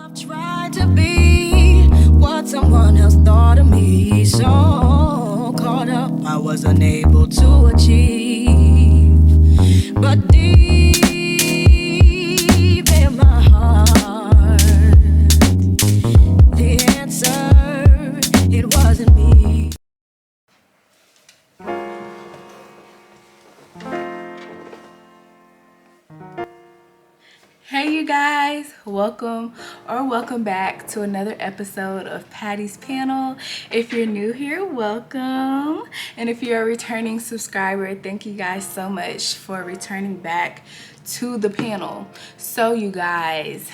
I've tried to be what someone else thought of me, so caught up I was unable to achieve. But deep in my heart, the answer, it wasn't me. Hey you guys, welcome back to another episode of Patty's Panel. If you're new here, welcome. And if you're a returning subscriber, thank you guys so much for returning back to the panel. So you guys,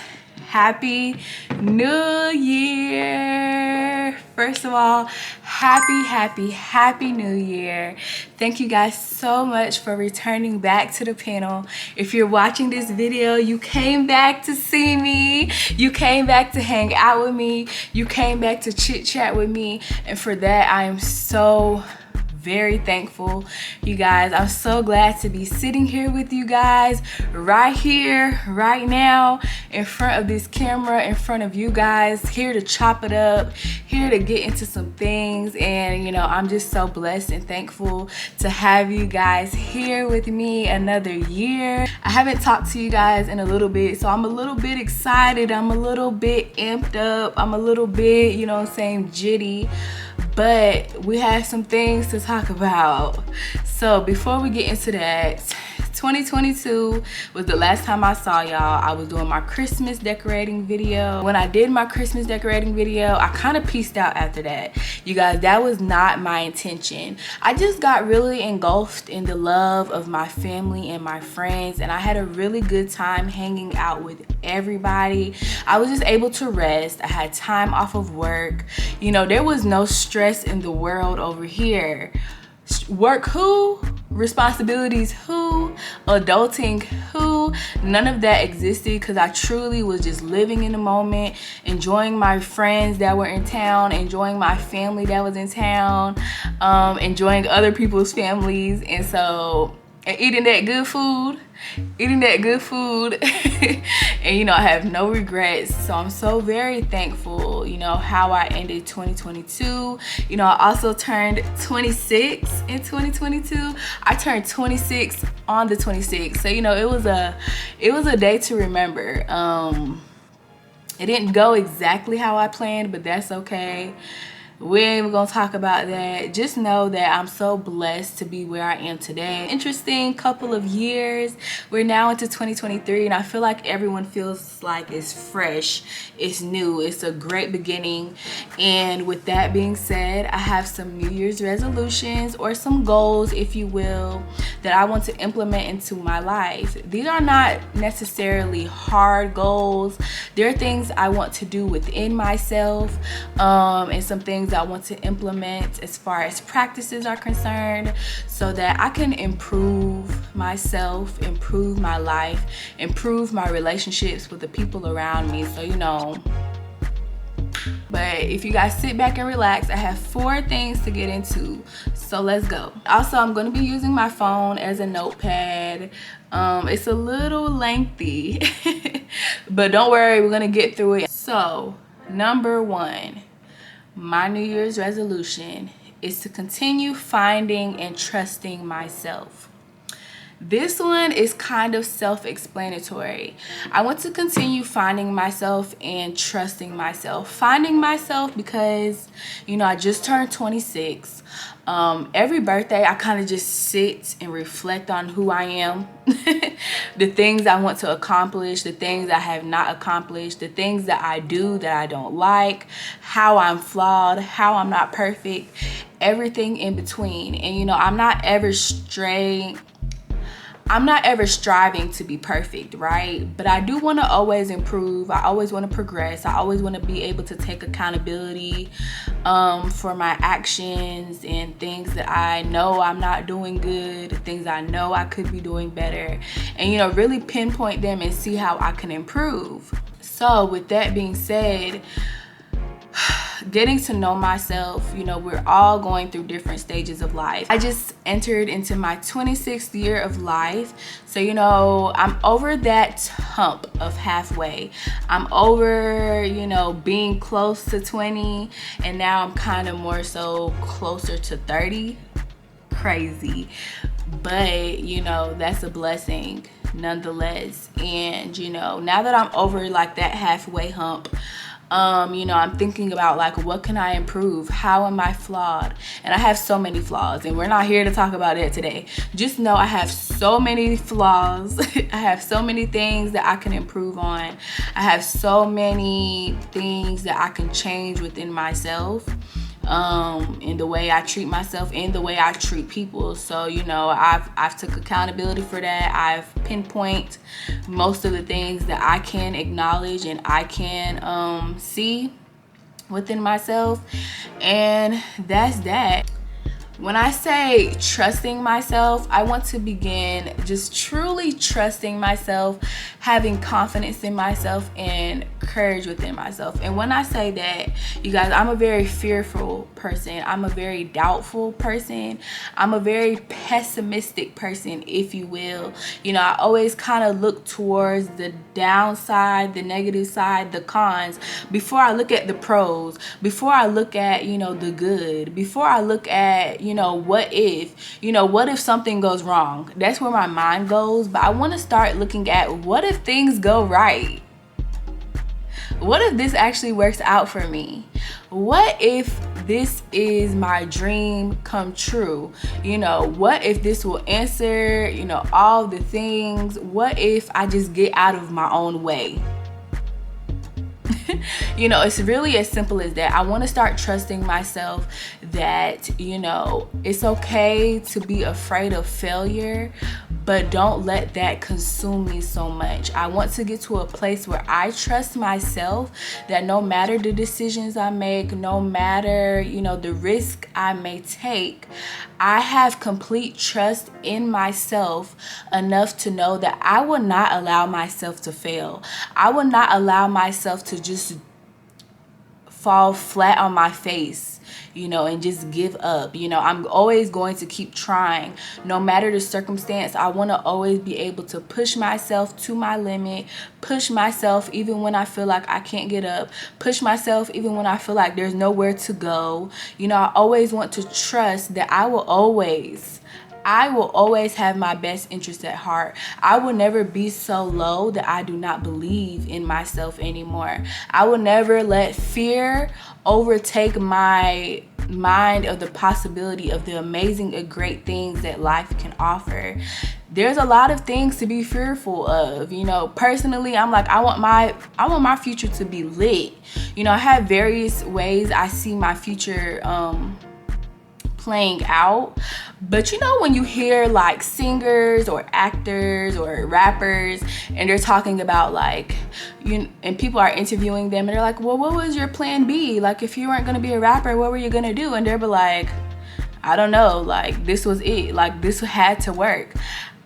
Happy New Year! First of all, happy New Year. Thank you guys so much for returning back to the panel. If you're watching this video, you came back to see me. You came back to hang out with me. You came back to chit chat with me. And for that, I am so very thankful, you guys. I'm so glad to be sitting here with you guys right here, right now, in front of this camera, in front of you guys, here to chop it up, here to get into some things. And you know, I'm just so blessed and thankful to have you guys here with me another year. I haven't talked to you guys in a little bit, so I'm a little bit excited. I'm a little bit amped up. I'm a little bit, you know what I'm saying, jitty. But we have some things to talk about. So before we get into that, 2022 was the last time I saw y'all. I was doing my Christmas decorating video. When I did my Christmas decorating video, I kind of peaced out after that. You guys, that was not my intention. I just got really engulfed in the love of my family and my friends, and I had a really good time hanging out with everybody. I was just able to rest. I had time off of work. You know, there was no stress in the world over here. Work who? Responsibilities who? Adulting who? None of that existed because I truly was just living in the moment, enjoying my friends that were in town, enjoying my family that was in town, enjoying other people's families, and eating that good food. And you know, I have no regrets. So I'm so very thankful, you know, how I ended 2022. You know, I also turned 26 in 2022. I turned 26 on the 26th. So you know, it was a day to remember. It didn't go exactly how I planned, but that's okay. We ain't even gonna talk about that. Just know that I'm so blessed to be where I am today. Interesting couple of years. We're now into 2023, and I feel like everyone feels like it's fresh, it's new, it's a great beginning. And with that being said, I have some New Year's resolutions, or some goals, if you will, that I want to implement into my life. These are not necessarily hard goals. They're things I want to do within myself, and some things I want to implement as far as practices are concerned, so that I can improve myself, improve my life, improve my relationships with the people around me. So you know, but if you guys sit back and relax, I have 4 things to get into, so let's go. Also, I'm going to be using my phone as a notepad. It's a little lengthy but don't worry, we're going to get through it. So number 1, my New Year's resolution is to continue finding and trusting myself. This one is kind of self-explanatory. I want to continue finding myself and trusting myself. Finding myself because, you know, I just turned 26. Every birthday, I kind of just sit and reflect on who I am, the things I want to accomplish, the things I have not accomplished, the things that I do that I don't like, how I'm flawed, how I'm not perfect, everything in between. And, you know, I'm not ever striving to be perfect, right? But I do want to always improve. I always want to progress. I always want to be able to take accountability for my actions and things that I know I'm not doing good, things I know I could be doing better, and you know, really pinpoint them and see how I can improve. So with that being said, getting to know myself. You know, we're all going through different stages of life. I just entered into my 26th year of life. So, you know, I'm over that hump of halfway. I'm over, you know, being close to 20, and now I'm kind of more so closer to 30. Crazy. But, you know, that's a blessing nonetheless. And, you know, now that I'm over like that halfway hump, you know, I'm thinking about like, what can I improve? How am I flawed? And I have so many flaws, and we're not here to talk about it today. Just know I have so many flaws. I have so many things that I can improve on. I have so many things that I can change within myself, in the way I treat myself and the way I treat people. So, you know, I've took accountability for that. I've pinpoint most of the things that I can acknowledge and I can see within myself, and that's that. When I say trusting myself, I want to begin just truly trusting myself, having confidence in myself, and courage within myself. And when I say that, you guys, I'm a very fearful person. I'm a very doubtful person. I'm a very pessimistic person, if you will. You know, I always kind of look towards the downside, the negative side, the cons, before I look at the pros, before I look at, you know, the good, before I look at, you know, what if something goes wrong? That's where my mind goes. But I want to start looking at, what if things go right? What if this actually works out for me? What if this is my dream come true? You know, what if this will answer, you know, all the things? What if I just get out of my own way? You know, it's really as simple as that. I want to start trusting myself that, you know, it's okay to be afraid of failure, but don't let that consume me so much. I want to get to a place where I trust myself that no matter the decisions I make, no matter, you know, the risk I may take, I have complete trust in myself enough to know that I will not allow myself to fail. I will not allow myself to just fall flat on my face, you know, and just give up. You know, I'm always going to keep trying no matter the circumstance. I want to always be able to push myself to my limit, push myself even when I feel like I can't get up, push myself even when I feel like there's nowhere to go. You know, I always want to trust that I will always have my best interest at heart. I will never be so low that I do not believe in myself anymore. I will never let fear overtake my mind of the possibility of the amazing and great things that life can offer. There's a lot of things to be fearful of. You know, personally, I'm like, I want my future to be lit. You know, I have various ways I see my future playing out. But you know, when you hear like singers or actors or rappers and they're talking about like, and people are interviewing them and they're like, well, what was your plan B? Like, if you weren't gonna be a rapper, what were you gonna do? And they'll be like, I don't know, like this was it, like this had to work.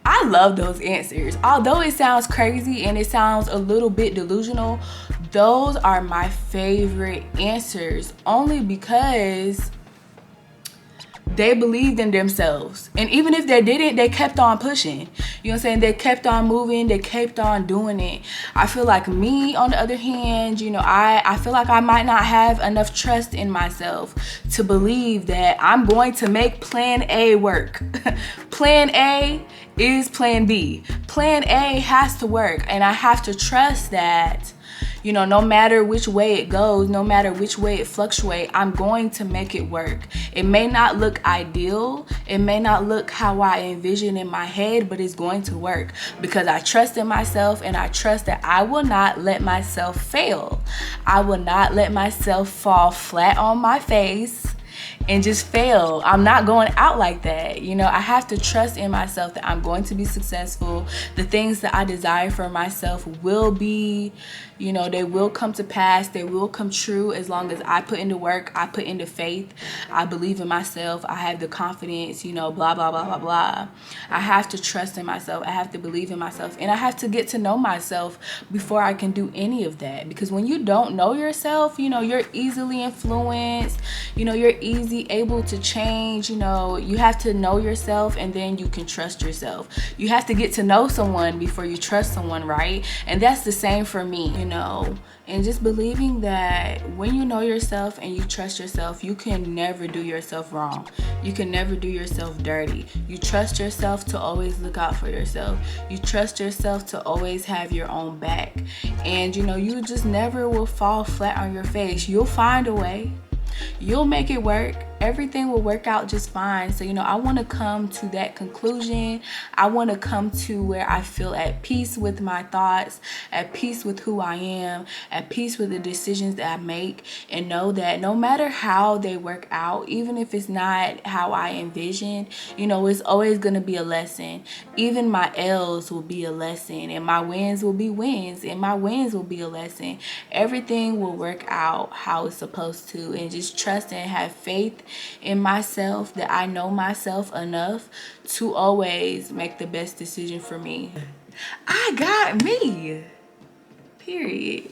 I love those answers. Although it sounds crazy and it sounds a little bit delusional, those are my favorite answers, only because they believed in themselves. And even if they didn't, they kept on pushing. You know what I'm saying? They kept on moving. They kept on doing it. I feel like me, on the other hand, you know, I feel like I might not have enough trust in myself to believe that I'm going to make plan A work. Plan A is plan B. Plan A has to work. And I have to trust that, you know, no matter which way it goes, no matter which way it fluctuates, I'm going to make it work. It may not look ideal. It may not look how I envision in my head, but it's going to work because I trust in myself, and I trust that I will not let myself fail. I will not let myself fall flat on my face and just fail. I'm not going out like that. You know, I have to trust in myself that I'm going to be successful. The things that I desire for myself will be, you know, they will come to pass. They will come true as long as I put into work, I put into faith, I believe in myself, I have the confidence, you know, blah, blah, blah, blah, blah. I have to trust in myself. I have to believe in myself. And I have to get to know myself before I can do any of that. Because when you don't know yourself, you know, you're easily influenced. You know, you're easy able to change. You know, you have to know yourself and then you can trust yourself. You have to get to know someone before you trust someone, right? And that's the same for me, you know. And just believing that when you know yourself and you trust yourself, you can never do yourself wrong. You can never do yourself dirty. You trust yourself to always look out for yourself. You trust yourself to always have your own back. And you know, you just never will fall flat on your face. You'll find a way. You'll make it work. Everything will work out just fine. So, you know, I want to come to that conclusion. I want to come to where I feel at peace with my thoughts, at peace with who I am, at peace with the decisions that I make, and know that no matter how they work out, even if it's not how I envisioned, you know, it's always going to be a lesson. Even my L's will be a lesson, and my wins will be wins, and my wins will be a lesson. Everything will work out how it's supposed to, and just trust and have faith in myself that I know myself enough to always make the best decision for me. I got me. Period.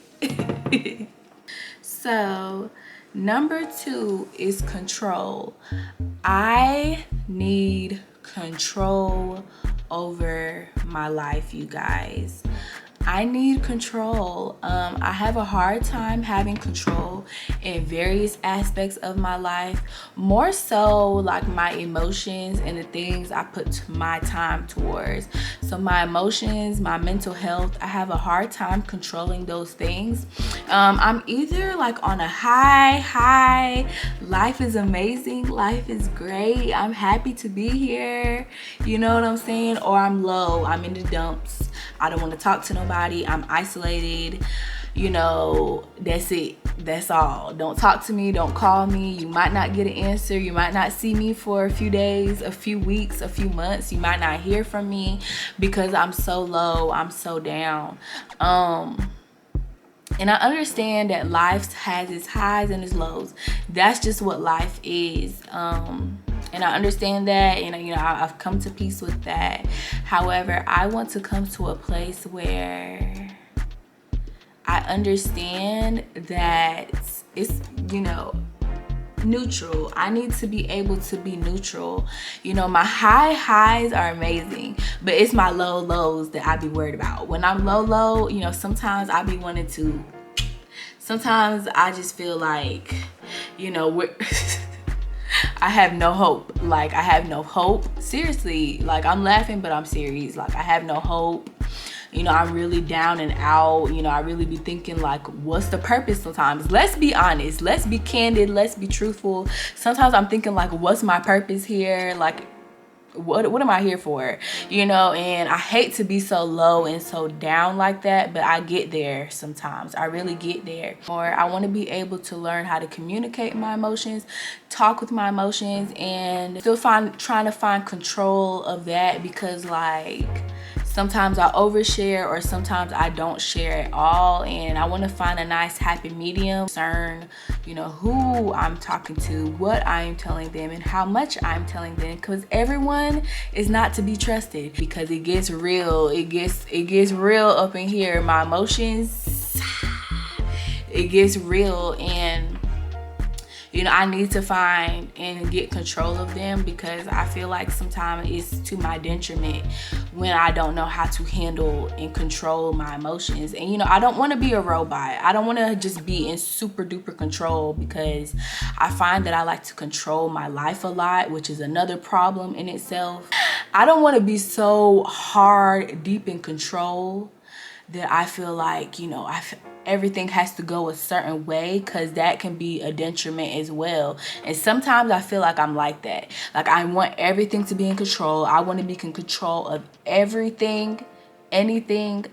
So, number 2 is control. I need control over my life, you guys. I need control. I have a hard time having control in various aspects of my life, more so like my emotions and the things I put my time towards. So my emotions, my mental health, I have a hard time controlling those things. I'm either like on a high, life is amazing, life is great, I'm happy to be here, you know what I'm saying? Or I'm low, I'm in the dumps, I don't want to talk to nobody, I'm isolated, you know, that's it, that's all. Don't talk to me, don't call me, you might not get an answer, you might not see me for a few days, a few weeks, a few months, you might not hear from me because I'm so low, I'm so down. And I understand that life has its highs and its lows. That's just what life is. And I understand that, and you know, I've come to peace with that. However, I want to come to a place where I understand that it's, you know, neutral. I need to be able to be neutral. You know, my highs are amazing, but it's my lows that I be worried about. When I'm low, you know, sometimes I be wanting to, sometimes I just feel like, you know, I have no hope. Like, I have no hope. Seriously, like, I'm laughing, but I'm serious. Like, I have no hope. You know, I'm really down and out. You know, I really be thinking, like, what's the purpose sometimes? Let's be honest. Let's be candid. Let's be truthful. Sometimes I'm thinking, like, what's my purpose here? Like, what am I here for? You know, and I hate to be so low and so down like that, but I get there sometimes. I really get there. Or I want to be able to learn how to communicate my emotions, talk with my emotions, and still trying to find control of that, because like, sometimes I overshare or sometimes I don't share at all, and I want to find a nice happy medium. Concern, you know, who I'm talking to, what I'm telling them, and how much I'm telling them, because everyone is not to be trusted, because it gets real. It gets real up in here. My emotions, it gets real, and you know, I need to find and get control of them, because I feel like sometimes it's to my detriment when I don't know how to handle and control my emotions. And you know, I don't want to be a robot. I don't want to just be in super duper control, because I find that I like to control my life a lot, which is another problem in itself. I don't want to be so hard, deep in control that I feel like, you know, everything has to go a certain way, because that can be a detriment as well. And sometimes I feel like I'm like that. Like, I want everything to be in control. I want to be in control of everything, anything,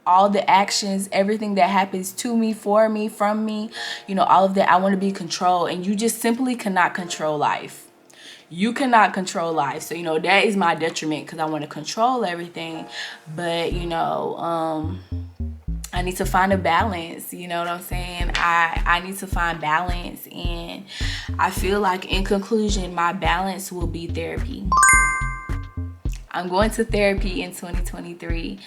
all the actions, everything that happens to me, for me, from me, all of that, I want to be controlled. And you just simply cannot control life. You cannot control life. So, that is my detriment, because I want to control everything. But, I need to find a balance. You know what I'm saying? I need to find balance. And I feel like, in conclusion, my balance will be therapy. I'm going to therapy in 2023.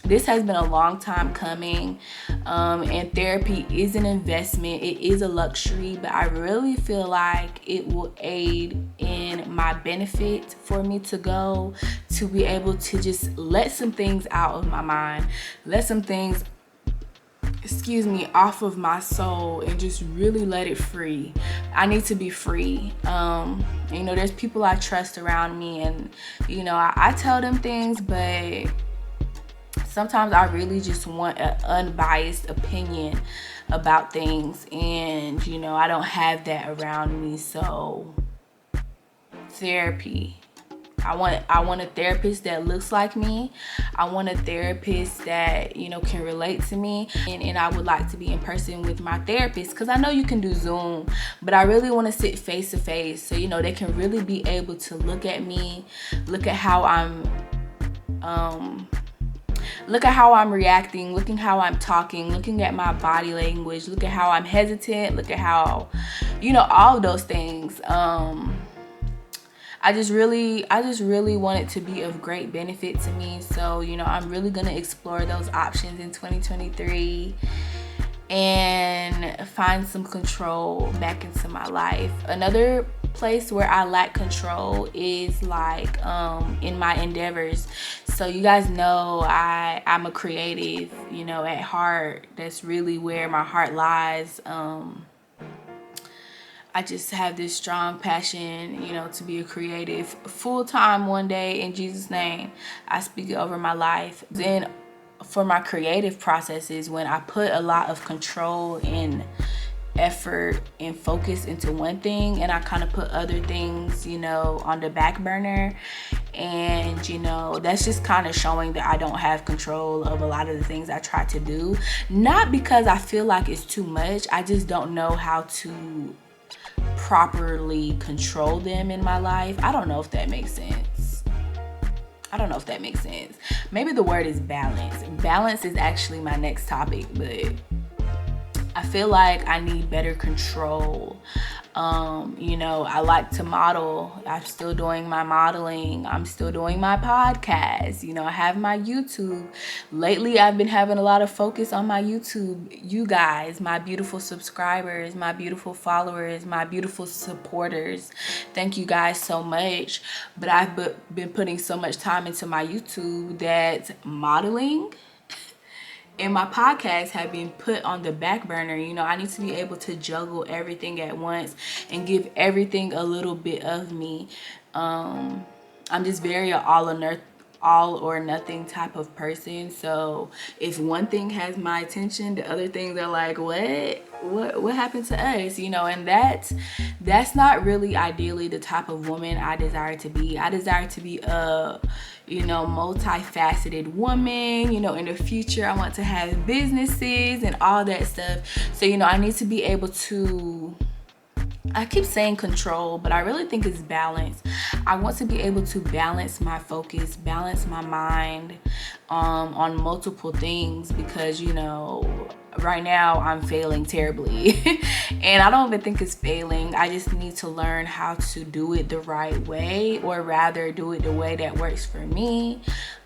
This has been a long time coming, and therapy is an investment. It is a luxury, but I really feel like it will aid in my benefit for me to go, to be able to just let some things out of my mind, let some things off of my soul, and just really let it free. I need to be free. There's people I trust around me, and I tell them things, but sometimes I really just want an unbiased opinion about things, and I don't have that around me. So therapy. I want a therapist that looks like me. I want a therapist that, can relate to me. And I would like to be in person with my therapist, because I know you can do Zoom, but I really want to sit face to face, so, they can really be able to look at me, look at how I'm reacting, looking how I'm talking, looking at my body language, look at how I'm hesitant, look at how, all of those things. I just really want it to be of great benefit to me. So, I'm really going to explore those options in 2023 and find some control back into my life. Another place where I lack control is like in my endeavors. So you guys know I'm a creative, at heart. That's really where my heart lies. I just have this strong passion, to be a creative full-time one day. In Jesus' name, I speak it over my life. Then for my creative processes, when I put a lot of control and effort and focus into one thing, and I kind of put other things, on the back burner, and that's just kind of showing that I don't have control of a lot of the things I try to do. Not because I feel like it's too much, I just don't know how to properly control them in my life. I don't know if that makes sense. Maybe the word is balance. Balance is actually my next topic, but I feel like I need better control. I like to model. I'm still doing my modeling. I'm still doing my podcast. I have my YouTube. Lately, I've been having a lot of focus on my YouTube. You guys, my beautiful subscribers, my beautiful followers, my beautiful supporters. Thank you guys so much. But I've been putting so much time into my YouTube that modeling and my podcast have been put on the back burner. I need to be able to juggle everything at once and give everything a little bit of me. I'm just very all or nothing type of person. So if one thing has my attention, the other things are like, what happened to us? And that's not really ideally the type of woman I desire to be. I desire to be a multifaceted woman. In the future, I want to have businesses and all that stuff. So, I need to be able to, I keep saying control, but I really think it's balance. I want to be able to balance my focus, balance my mind on multiple things, because, right now I'm failing terribly. And I don't even think it's failing. I just need to learn how to do it the right way, or rather do it the way that works for me.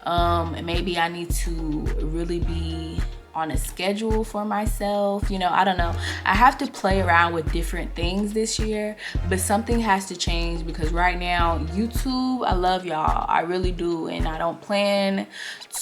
Maybe I need to really be on a schedule for myself. I don't know. I have to play around with different things this year, but something has to change, because right now, YouTube, I love y'all. I really do. And I don't plan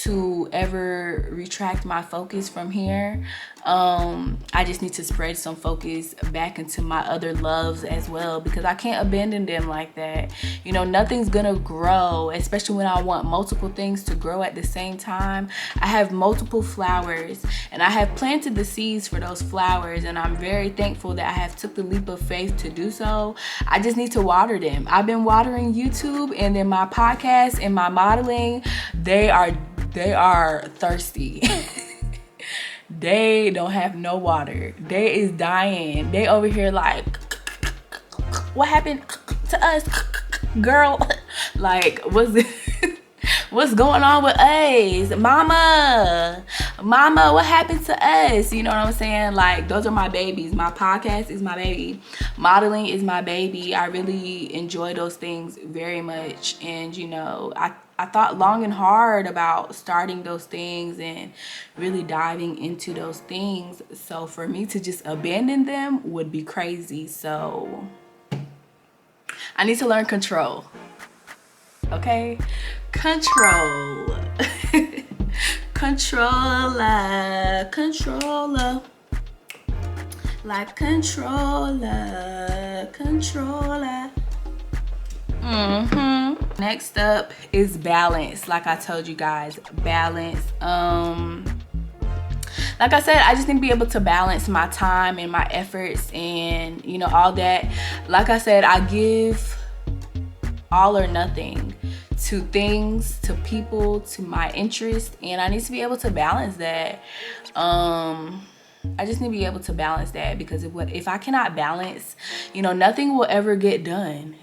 to ever retract my focus from here. I just need to spread some focus back into my other loves as well, because I can't abandon them like that. Nothing's gonna grow, especially when I want multiple things to grow at the same time. I have multiple flowers, and I have planted the seeds for those flowers, and I'm very thankful that I have took the leap of faith to do so. I just need to water them. I've been watering YouTube, and then my podcast and my modeling, they are they are thirsty. They don't have no water. They is dying. They over here like, what happened to us, girl? Like, what's going on with us? Mama, what happened to us? You know what I'm saying? Like, those are my babies. My podcast is my baby. Modeling is my baby. I really enjoy those things very much. And, you know, I thought long and hard about starting those things and really diving into those things. So for me to just abandon them would be crazy. So I need to learn control. Okay? Control. Controller. Like controller. Next up is balance. Like I told you guys, balance. Like I said, I just need to be able to balance my time and my efforts and, you know, all that. Like I said, I give all or nothing to things, to people, to my interest, and I need to be able to balance that. I just need to be able to balance that, because if I cannot balance, you know, nothing will ever get done.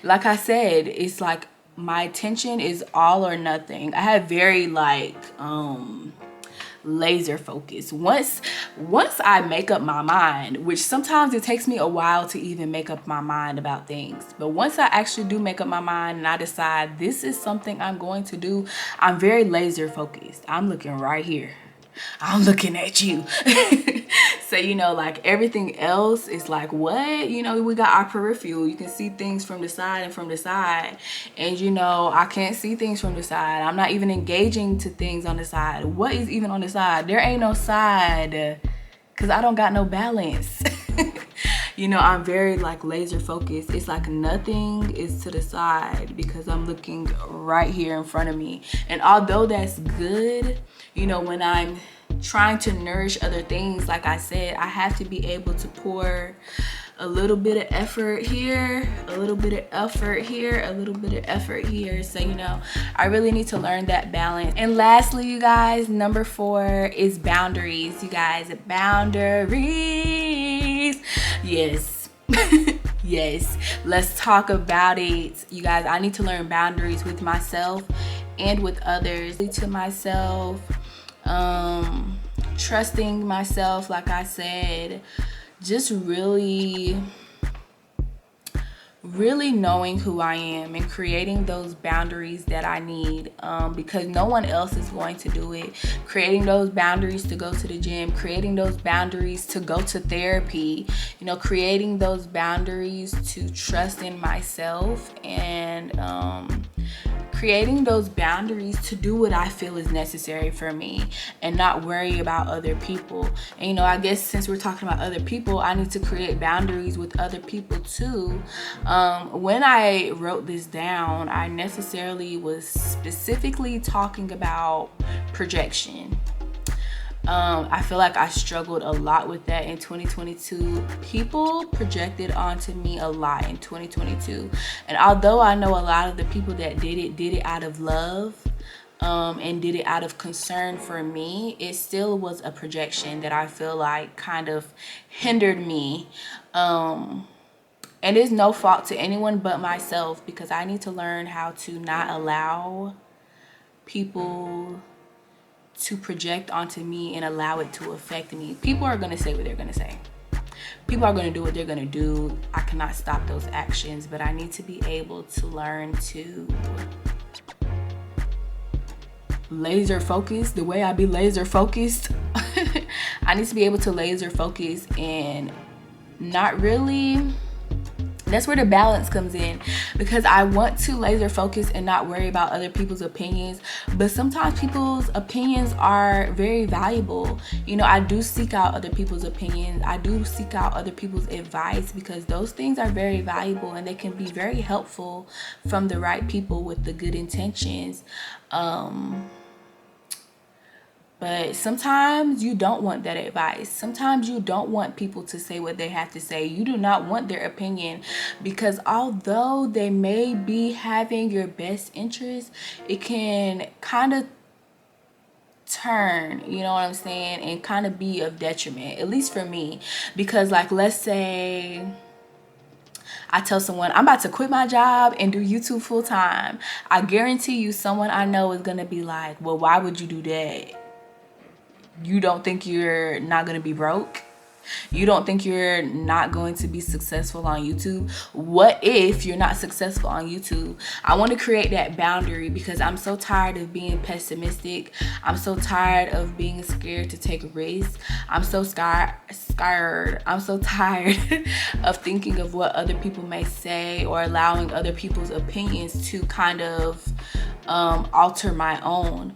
Like I said, it's like my attention is all or nothing. I have very like laser focus. Once I make up my mind, which sometimes it takes me a while to even make up my mind about things, but once I actually do make up my mind and I decide this is something I'm going to do, I'm very laser focused. I'm looking right here. I'm looking at you. So, you know, like everything else is like, what? You know, we got our peripheral. You can see things from the side and from the side. And, you know, I can't see things from the side. I'm not even engaging to things on the side. What is even on the side? There ain't no side, because I don't got no balance. You know, I'm very like laser focused. It's like nothing is to the side because I'm looking right here in front of me. And although that's good, you know, when I'm trying to nourish other things, like I said, I have to be able to pour a little bit of effort here, a little bit of effort here, a little bit of effort here. So, you know, I really need to learn that balance. And lastly, you guys, number 4 is boundaries. You guys, boundaries. Yes. Yes, let's talk about it. You guys, I need to learn boundaries with myself and with others. To myself, trusting myself, like I said, just really knowing who I am and creating those boundaries that I need, because no one else is going to do it. Creating those boundaries to go to the gym, creating those boundaries to go to therapy, you know, creating those boundaries to trust in myself, and creating those boundaries to do what I feel is necessary for me and not worry about other people. And, you know, I guess since we're talking about other people, I need to create boundaries with other people too. When I wrote this down, I necessarily was specifically talking about projection. I feel like I struggled a lot with that in 2022. People projected onto me a lot in 2022. And although I know a lot of the people that did it out of love, and did it out of concern for me, it still was a projection that I feel like kind of hindered me. And it's no fault to anyone but myself, because I need to learn how to not allow people to project onto me and allow it to affect me. People are going to say what they're going to say. People are going to do what they're going to do. I cannot stop those actions, but I need to be able to learn to laser focus the way I be laser focused. I need to be able to laser focus and not really. That's where the balance comes in, because I want to laser focus and not worry about other people's opinions, but sometimes people's opinions are very valuable. You know, I do seek out other people's opinions. I do seek out other people's advice, because those things are very valuable and they can be very helpful from the right people with the good intentions. But sometimes you don't want that advice. Sometimes you don't want people to say what they have to say. You do not want their opinion, because although they may be having your best interest, it can kind of turn, you know what I'm saying, and kind of be of detriment, at least for me. Because like, let's say I tell someone I'm about to quit my job and do YouTube full time. I guarantee you someone I know is gonna be like, well, why would you do that? You don't think you're not gonna be broke? You don't think you're not going to be successful on YouTube? What if you're not successful on YouTube? I want to create that boundary because I'm so tired of being pessimistic. I'm so tired of being scared to take risks. I'm so scared. I'm so tired of thinking of what other people may say or allowing other people's opinions to kind of alter my own.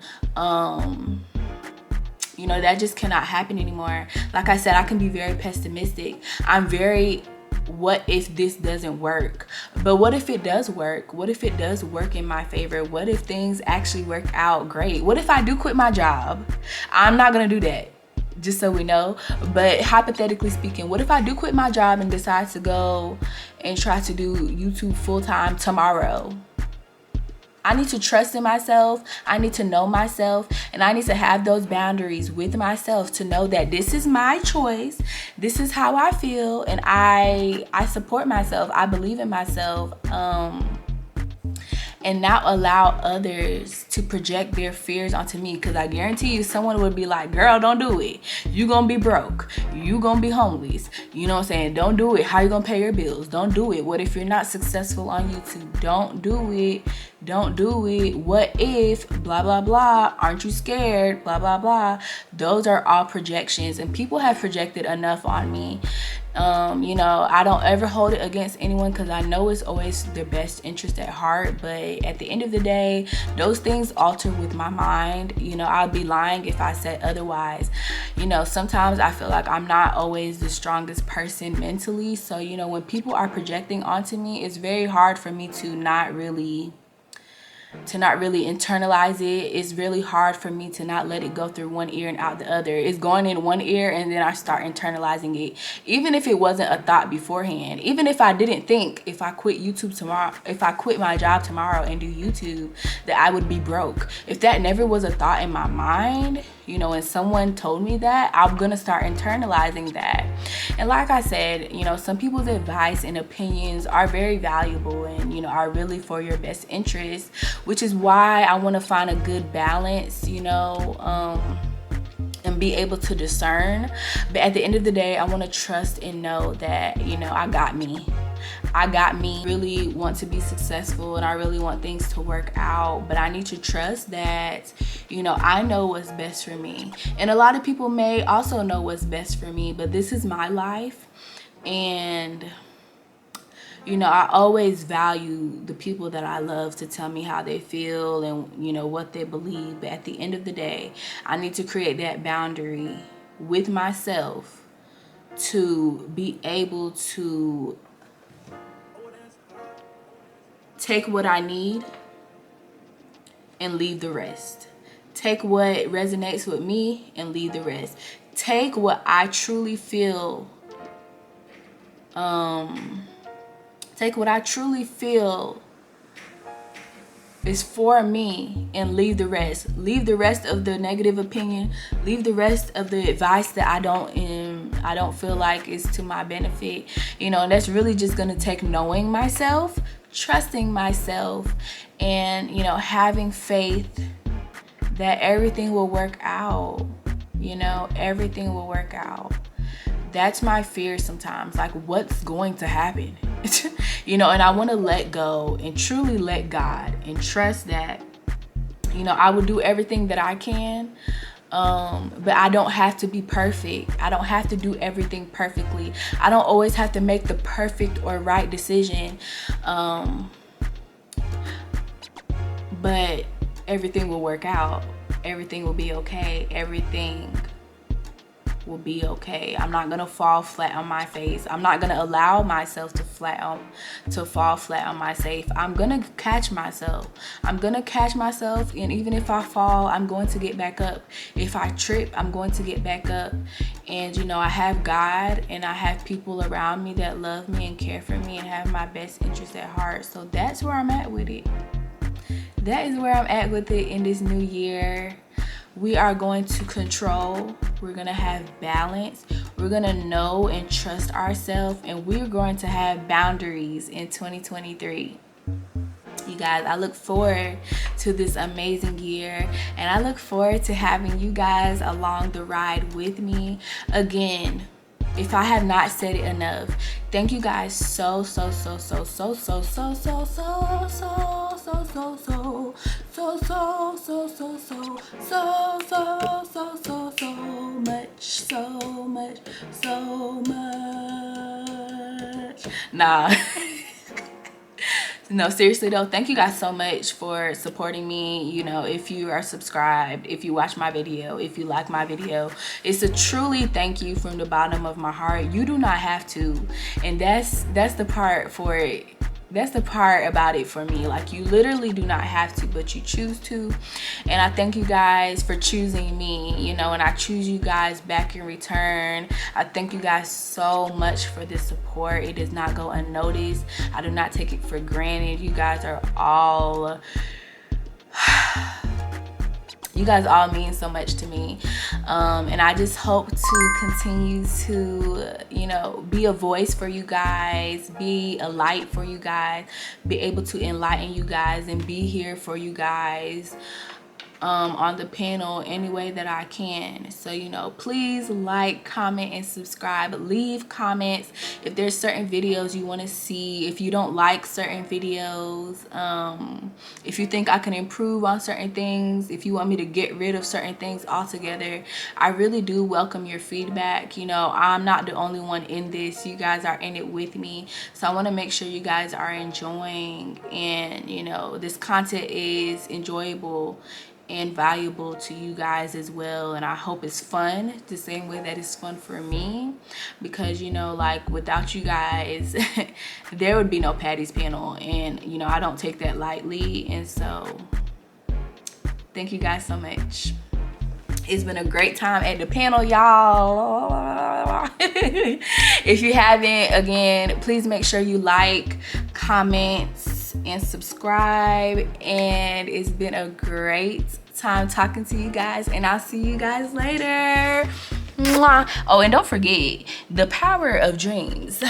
You know, that just cannot happen anymore. Like I said, I can be very pessimistic. I'm very, what if this doesn't work? But what if it does work? What if it does work in my favor? What if things actually work out great? What if I do quit my job? I'm not gonna do that, just so we know. But hypothetically speaking, what if I do quit my job and decide to go and try to do YouTube full-time tomorrow? I need to trust in myself. I need to know myself, and I need to have those boundaries with myself to know that this is my choice. This is how I feel, and I support myself. I believe in myself. And not allow others to project their fears onto me, because I guarantee you someone would be like, girl, don't do it. You gonna be broke. You gonna be homeless. You know what I'm saying? Don't do it. How you gonna pay your bills? Don't do it. What if you're not successful on YouTube? Don't do it. Don't do it. What if blah blah blah? Aren't you scared? Blah blah blah. Those are all projections, and people have projected enough on me. You know, I don't ever hold it against anyone because I know it's always their best interest at heart. But at the end of the day, those things alter with my mind. You know, I'd be lying if I said otherwise. You know, sometimes I feel like I'm not always the strongest person mentally. So, you know, when people are projecting onto me, it's very hard for me to not really internalize it. It's really hard for me to not let it go through one ear and out the other. It's going in one ear and then I start internalizing it. Even if it wasn't a thought beforehand. Even if I didn't think if I quit YouTube tomorrow, if I quit my job tomorrow and do YouTube, that I would be broke. If that never was a thought in my mind, you know, and someone told me that, I'm gonna start internalizing that. And like I said, you know, some people's advice and opinions are very valuable and, you know, are really for your best interest, which is why I want to find a good balance, you know, and be able to discern. But at the end of the day, I want to trust and know that, you know, I got me. Really want to be successful and I really want things to work out, but I need to trust that, you know, I know what's best for me. And a lot of people may also know what's best for me, but this is my life. And, you know, I always value the people that I love to tell me how they feel and, you know, what they believe. But at the end of the day, I need to create that boundary with myself to be able to take what I need and leave the rest. Take what resonates with me and leave the rest. Take what I truly feel. Take what I truly feel is for me and leave the rest. Leave the rest of the negative opinion. Leave the rest of the advice that I don't feel like is to my benefit. You know, and that's really just gonna take knowing myself, trusting myself, and, you know, having faith that everything will work out. You know, everything will work out. That's my fear sometimes, like what's going to happen. You know, and I want to let go and truly let God and trust that, you know, I will do everything that I can. But I don't have to be perfect. I don't have to do everything perfectly. I don't always have to make the perfect or right decision. But everything will work out. Everything will be okay. Everything will be okay. I'm not gonna fall flat on my face. I'm not gonna allow myself to fall flat on my face. I'm gonna catch myself. And even if I fall, I'm going to get back up. If I trip, I'm going to get back up. And, you know, I have God and I have people around me that love me and care for me and have my best interest at heart. So that's where I'm at with it. That is where I'm at with it in this new year. we are going to control, we're going to have balance, we're going to know and trust ourselves, and we're going to have boundaries in 2023. You guys, I look forward to this amazing year, and I look forward to having you guys along the ride with me. Again, if I have not said it enough, thank you guys so much, nah. No, seriously though, thank you guys so much for supporting me. You know, if you are subscribed, if you watch my video, if you like my video, it's a truly thank you from the bottom of my heart. You do not have to, and that's the part for it. That's the part about it for me. Like, you literally do not have to, but you choose to. And I thank you guys for choosing me, you know, and I choose you guys back in return. I thank you guys so much for this support. It does not go unnoticed. I do not take it for granted. You guys are all you guys all mean so much to me, and I just hope to continue to, you know, be a voice for you guys, be a light for you guys, be able to enlighten you guys, and be here for you guys on the panel any way that I can. So, you know, please like, comment, and subscribe. Leave comments if there's certain videos you want to see, if you don't like certain videos, if you think I can improve on certain things, if you want me to get rid of certain things altogether. I really do welcome your feedback. You know, I'm not the only one in this. You guys are in it with me, so I want to make sure you guys are enjoying, and, you know, this content is enjoyable and valuable to you guys as well. And I hope it's fun the same way that it's fun for me, because, you know, like, without you guys there would be no Patty's panel, and, you know, I don't take that lightly. And so thank you guys so much. It's been a great time at the panel, y'all. If you haven't, again, please make sure you like, comment, and subscribe. And it's been a great time talking to you guys, and I'll see you guys later. Mwah. Oh, and don't forget the power of dreams.